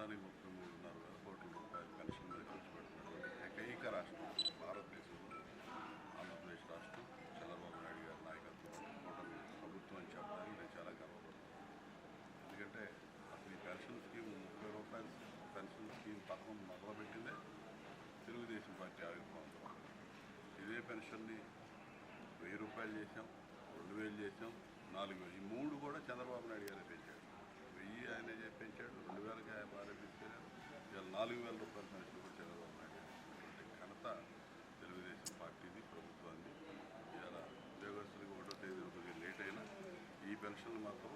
సంవత్సరానికి 33,500 కోట్ల రూపాయలు పెన్షన్ మీద ఖర్చు పెడుతున్నటువంటి ఏకైక రాష్ట్రం భారతదేశంలో ఆంధ్రప్రదేశ్ రాష్ట్రం చంద్రబాబు నాయుడు గారి నాయకత్వంలో కూటమి ప్రభుత్వం అని చెప్పడానికి నేను చాలా గర్వపడుతున్నాను. ఎందుకంటే అసలు ఈ పెన్షన్ స్కీమ్ 30 రూపాయల పెన్షన్ స్కీమ్ పథకం మొదలుపెట్టిందే తెలుగుదేశం పార్టీ ఆవిర్భావం. ఇదే పెన్షన్ని 1000 రూపాయలు చేసాం, 2000 చేసాం, 4000. ఈ 3 కూడా చంద్రబాబు నాయుడు గారే పెంచాడు. 1000 ఆయనే పెంచాడు, 2000కి ఆయన భార్య తీసుకెళ్ళారు. ఇవాళ 4000 రూపాయల పెన్షన్ కూడా చంద్రబాబు నాయుడు గారు ఘనత తెలుగుదేశం పార్టీది, ప్రభుత్వాన్ని. ఇవాళ ఉద్యోగస్తులకి 1వ తేదీ కొద్దిగా లేట్ అయినా ఈ పెన్షన్లు మాత్రం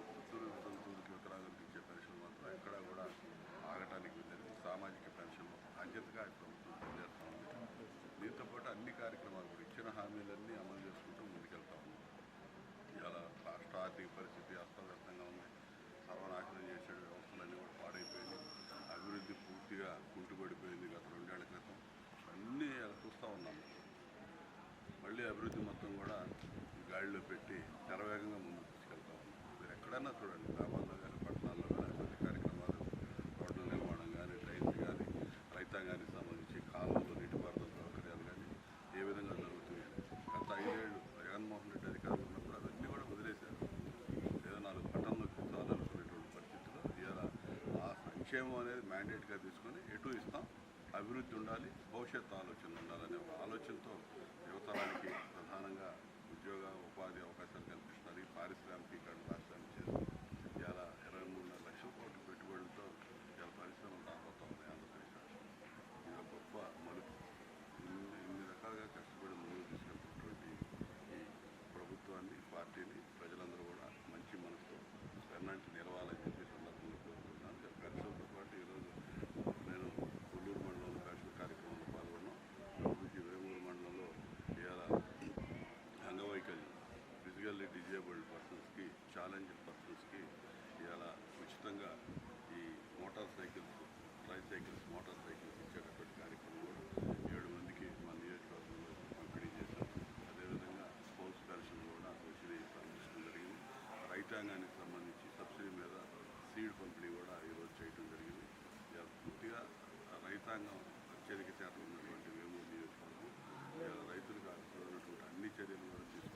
వితంతువులకి వికలాంగులకి ఇచ్చే పెన్షన్ మాత్రం ఎక్కడా కూడా ఆగటానికి వెళ్ళేది. సామాజిక పెన్షన్లు బాధ్యతగా ప్రభుత్వం పనిచేస్తూ ఉంది. దీంతో పాటు అన్ని కార్యక్రమాలు కూడా ఇచ్చిన హామీలన్నీ అమలు చేసుకుంటూ ముందుకెళ్తా ఉన్నాం. ఇవాళ రాష్ట్ర ఆర్థిక పరిస్థితి అస్తవ్యస్తంగా ఉంది. సర్వనాశనం చేసే వ్యవస్థలన్నీ కూడా పాడైపోయింది. అభివృద్ధి పూర్తిగా కుంటుపడిపోయింది గత 2 ఏళ్ల క్రితం. అన్నీ చూస్తూ ఉన్నాము. మళ్ళీ అభివృద్ధి మొత్తం కూడా గాడిలో పెట్టి శరవేగంగా ముందుకు తీసుకెళ్తా ఉన్నాం. మీరు ఎక్కడైనా చూడండి, గ్రామాల్లో కానీ పట్టణాల్లో కానీ అభివృద్ధి కార్యక్రమాలు, రోడ్ల నిర్మాణం కానీ, డ్రైన్స్ కానీ, రైతాంగానికి సంబంధించి కాలువలు, నీటిపారుదల సౌకర్యాలు కానీ ఏ విధంగా జరుగుతున్నాయి. గత 5 ఏళ్ళు జగన్మోహన్ రెడ్డి అధికారులు ఉన్నప్పుడు అవన్నీ కూడా వదిలేశారు. ఏదో 4 పట్టణంలో చాలు అనుకునేటువంటి పరిస్థితుల్లో ఇవాళ ఆ సంక్షేమం అనేది మ్యాండేట్గా తీసుకొని ఎటు ఇస్తాం, అభివృద్ధి ఉండాలి, భవిష్యత్తు ఆలోచనలు ఉండాలనే ఒక ఆలోచనతో యువతరానికి ప్రధానంగా ఉద్యోగ ఉపాధి అవకాశాలు కల్పిస్తున్నారు. ఈ పారిశ్రామికీకరణ రాష్ట్రానికి చేసి ఇవాళ 23 లక్షల కోట్ల పెట్టుబడులతో ఇవాళ పరిశ్రమలు రాబోతా ఉన్నాయి ఆంధ్రప్రదేశ్ రాష్ట్రం. ఇది ఒక గొప్ప మలుపు. ఇన్ని రకాలుగా కష్టపడి ముందుకు తీసుకెళ్తున్నటువంటి ఈ ప్రభుత్వాన్ని, పార్టీని ప్రజలందరూ కూడా మంచి మనసుతో వెన్నంటి నిలవాలని చెప్పి సందర్భంగా కోరుకుంటున్నాను. పెన్షన్తో పాటు ఈరోజు నేను కొల్లూరు మండలంలో పెన్షన్ కార్యక్రమంలో పాల్గొన్నాం. వేమూరు మండలంలో ఇవాళ అంగవైకల్యం, ఫిజికల్లీ డిజేబుల్డ్ పర్సన్స్కి, ఛాలెంజ్డ్ పర్సన్స్కి ఇవాళ ఉచితంగా ఈ motor cycles, tricycles, motor cycles ఇచ్చేటటువంటి కార్యక్రమం కూడా 7 మందికి మన నియోజకవర్గంలో పంపిణీ చేశాం. అదేవిధంగా స్పోర్ట్స్ పెన్షన్ కూడా సబ్సిడీ అందించడం జరిగింది. రైతాంగానికి సంబంధించి సబ్సిడీ మీద సీడ్ పంపిణీ కూడా ఈరోజు చేయడం జరిగింది. పూర్తిగా రైతాంగం అత్యధిక శాతం ఉన్నటువంటి వేమూరు నియోజకవర్గం రైతులకు అవసరమైనటువంటి అన్ని చర్యలు కూడా తీసుకుంటాం.